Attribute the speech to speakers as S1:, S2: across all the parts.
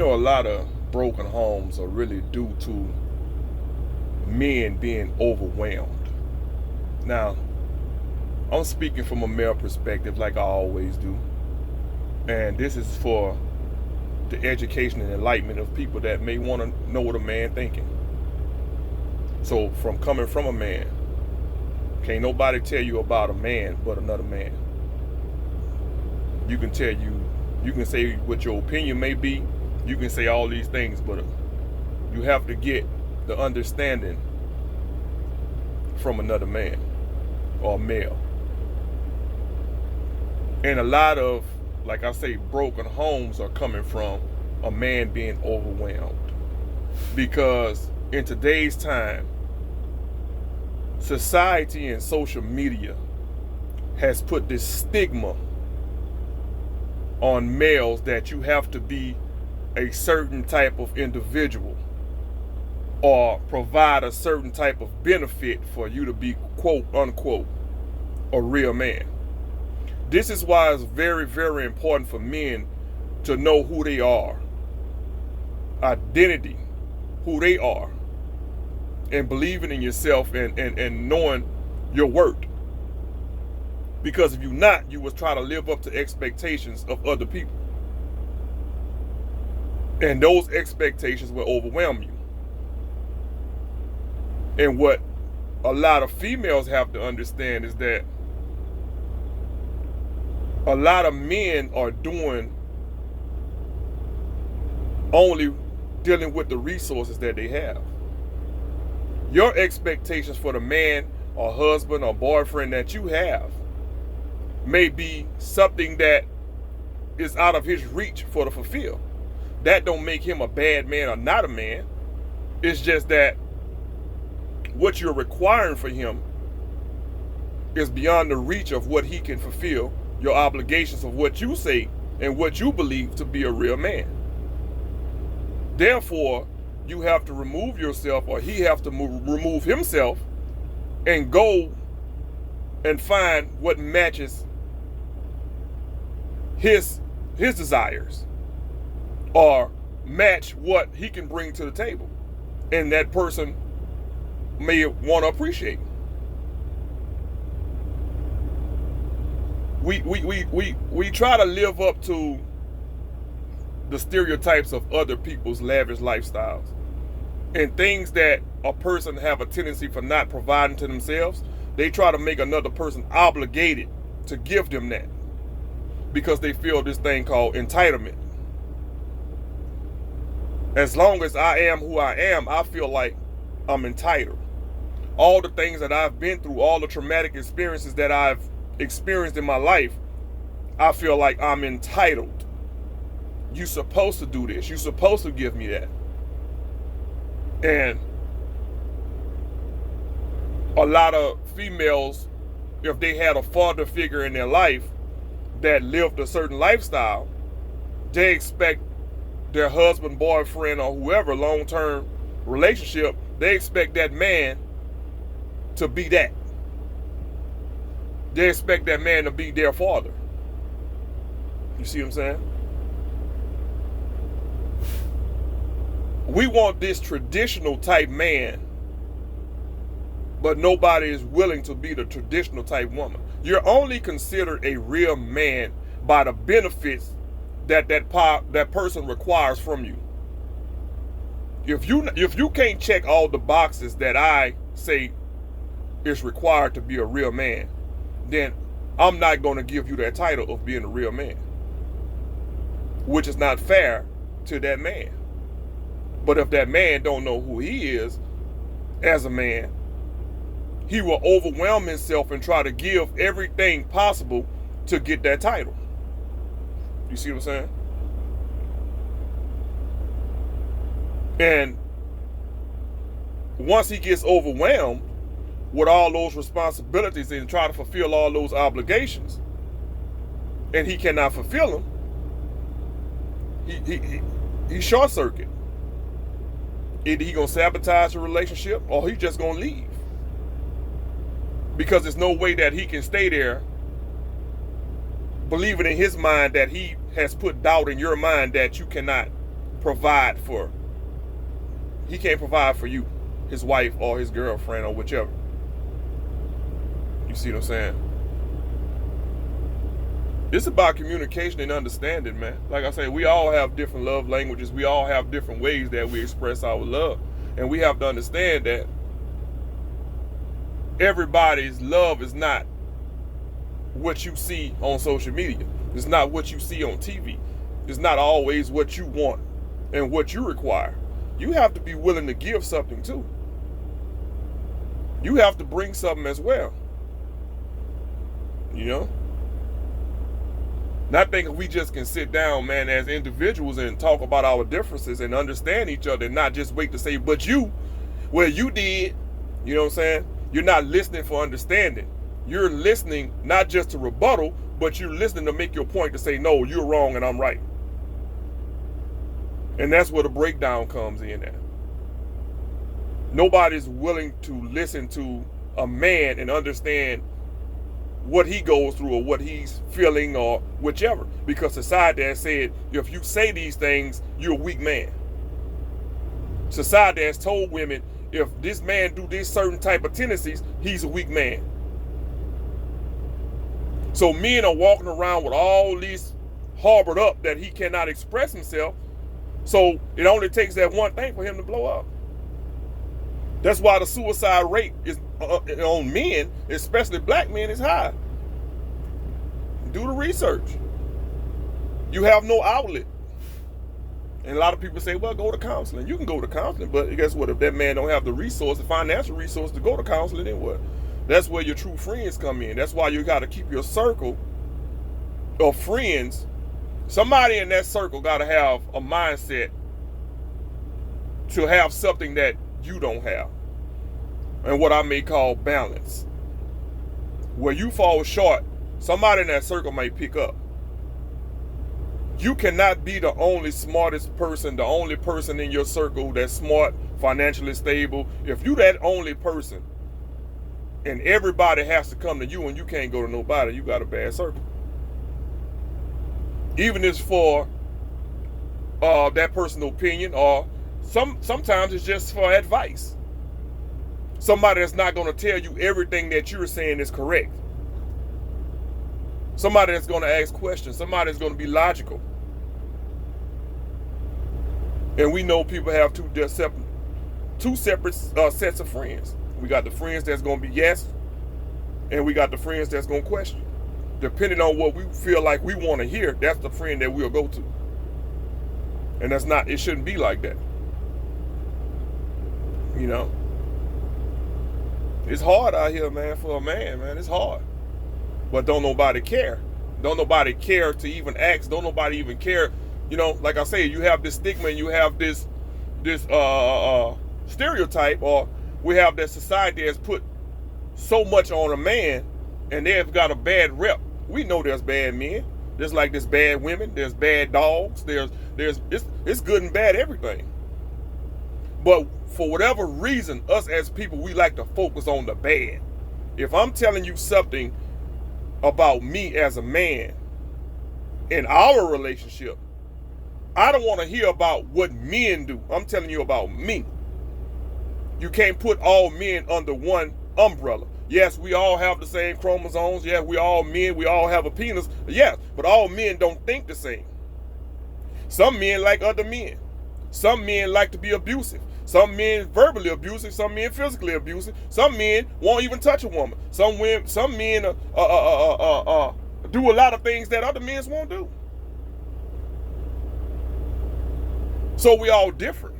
S1: A lot of broken homes are really due to men being overwhelmed. Now, I'm speaking from a male perspective like I always do. And this is for the education and enlightenment of people that may want to know what a man thinking. So from coming from a man, can't nobody tell you about a man but another man. You can say what your opinion may be, you can say all these things, but you have to get the understanding from another man or male. And a lot of, like I say, broken homes are coming from a man being overwhelmed. Because in today's time, society and social media has put this stigma on males that you have to be a certain type of individual or provide a certain type of benefit for you to be, quote unquote, a real man. This is why it's very, very important for men to know who they are, identity, who they are, and believing in yourself and knowing your worth. Because if you're not, you will try to live up to expectations of other people. And those expectations will overwhelm you. And what a lot of females have to understand is that a lot of men are doing only dealing with the resources that they have. Your expectations for the man or husband or boyfriend that you have may be something that is out of his reach for to fulfill. That don't make him a bad man or not a man. It's just that what you're requiring for him is beyond the reach of what he can fulfill, your obligations of what you say and what you believe to be a real man. Therefore, you have to remove yourself, or he have to remove himself and go and find what matches his desires or match what he can bring to the table, and that person may want to appreciate. We try to live up to the stereotypes of other people's lavish lifestyles and things that a person have a tendency for not providing to themselves. They try to make another person obligated to give them that because they feel this thing called entitlement. As long as I am who I am, I feel like I'm entitled. All the things that I've been through, all the traumatic experiences that I've experienced in my life, I feel like I'm entitled. You're supposed to do this. You're supposed to give me that. And a lot of females, if they had a father figure in their life that lived a certain lifestyle, they expect their husband, boyfriend, or whoever, long-term relationship, they expect that man to be that. They expect that man to be their father. You see what I'm saying? We want this traditional type man, but nobody is willing to be the traditional type woman. You're only considered a real man by the benefits that person requires from you. If you can't check all the boxes that I say is required to be a real man, then I'm not going to give you that title of being a real man, which is not fair to that man. But if that man don't know who he is as a man, he will overwhelm himself and try to give everything possible to get that title. You see what I'm saying? And once he gets overwhelmed with all those responsibilities and try to fulfill all those obligations, and he cannot fulfill them, he short circuit. Either he gonna sabotage the relationship or he just gonna leave. Because there's no way that he can stay there believing in his mind that he has put doubt in your mind that you cannot provide for. He can't provide for you, his wife or his girlfriend or whichever. You see what I'm saying? It's about communication and understanding, man. Like I say, we all have different love languages. We all have different ways that we express our love. And we have to understand that everybody's love is not what you see on social media. It's not what you see on TV. It's not always what you want and what you require. You have to be willing to give something too. You have to bring something as well. You know? Not thinking we just can sit down, man, as individuals and talk about our differences and understand each other and not just wait to say, but you, well, you did. You know what I'm saying? You're not listening for understanding. You're listening not just to rebuttal, but you're listening to make your point to say, no, you're wrong and I'm right. And that's where the breakdown comes in at. Nobody's willing to listen to a man and understand what he goes through or what he's feeling or whichever. Because society has said, if you say these things, you're a weak man. Society has told women, if this man do this certain type of tendencies, he's a weak man. So men are walking around with all these harbored up that he cannot express himself. So it only takes that one thing for him to blow up. That's why the suicide rate is on men, especially black men, is high. Do the research. You have no outlet. And a lot of people say, well, go to counseling. You can go to counseling, but guess what? If that man don't have the resources, financial resources to go to counseling, then what? That's where your true friends come in. That's why you got to keep your circle of friends. Somebody in that circle got to have a mindset to have something that you don't have. And what I may call balance. Where you fall short, somebody in that circle may pick up. You cannot be the only smartest person, the only person in your circle that's smart, financially stable. If you that only person and everybody has to come to you and you can't go to nobody, you got a bad circle. Even if it's for that person's opinion, or sometimes it's just for advice. Somebody that's not going to tell you everything that you're saying is correct. Somebody that's going to ask questions. Somebody that's going to be logical. And we know people have two separate sets of friends. We got the friends that's going to be yes, and we got the friends that's going to question. Depending on what we feel like we want to hear, that's the friend that we'll go to. And that's not, it shouldn't be like that. You know? It's hard out here, man, for a man, man. It's hard. But don't nobody care. Don't nobody care to even ask. Don't nobody even care. You know, like I say, you have this stigma and you have this stereotype, or we have that society has put so much on a man and they've got a bad rep. We know there's bad men. There's like there's bad women. There's bad dogs. It's good and bad everything. But for whatever reason, us as people, we like to focus on the bad. If I'm telling you something about me as a man in our relationship, I don't want to hear about what men do. I'm telling you about me. You can't put all men under one umbrella. Yes, we all have the same chromosomes. Yes, we all men. We all have a penis. Yes, but all men don't think the same. Some men like other men. Some men like to be abusive. Some men verbally abusive. Some men physically abusive. Some men won't even touch a woman. Some men do a lot of things that other men won't do. So we all different.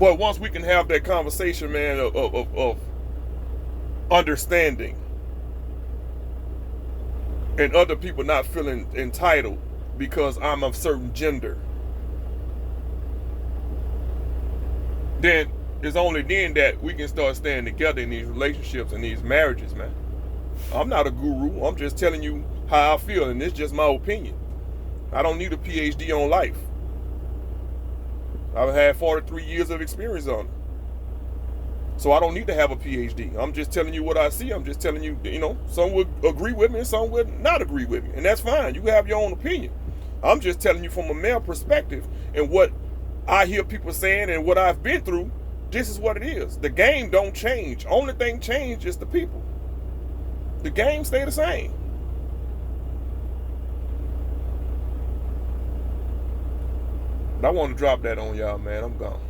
S1: But once we can have that conversation, man, of understanding and other people not feeling entitled because I'm of certain gender, then it's only then that we can start staying together in these relationships and these marriages, man. I'm not a guru. I'm just telling you how I feel, and it's just my opinion. I don't need a PhD on life. I've had 43 years of experience on it. So I don't need to have a PhD. I'm just telling you what I see. I'm just telling you, some would agree with me and some would not agree with me. And that's fine. You have your own opinion. I'm just telling you from a male perspective and what I hear people saying and what I've been through. This is what it is. The game don't change. Only thing change is the people. The game stay the same. But I want to drop that on y'all, man. I'm gone.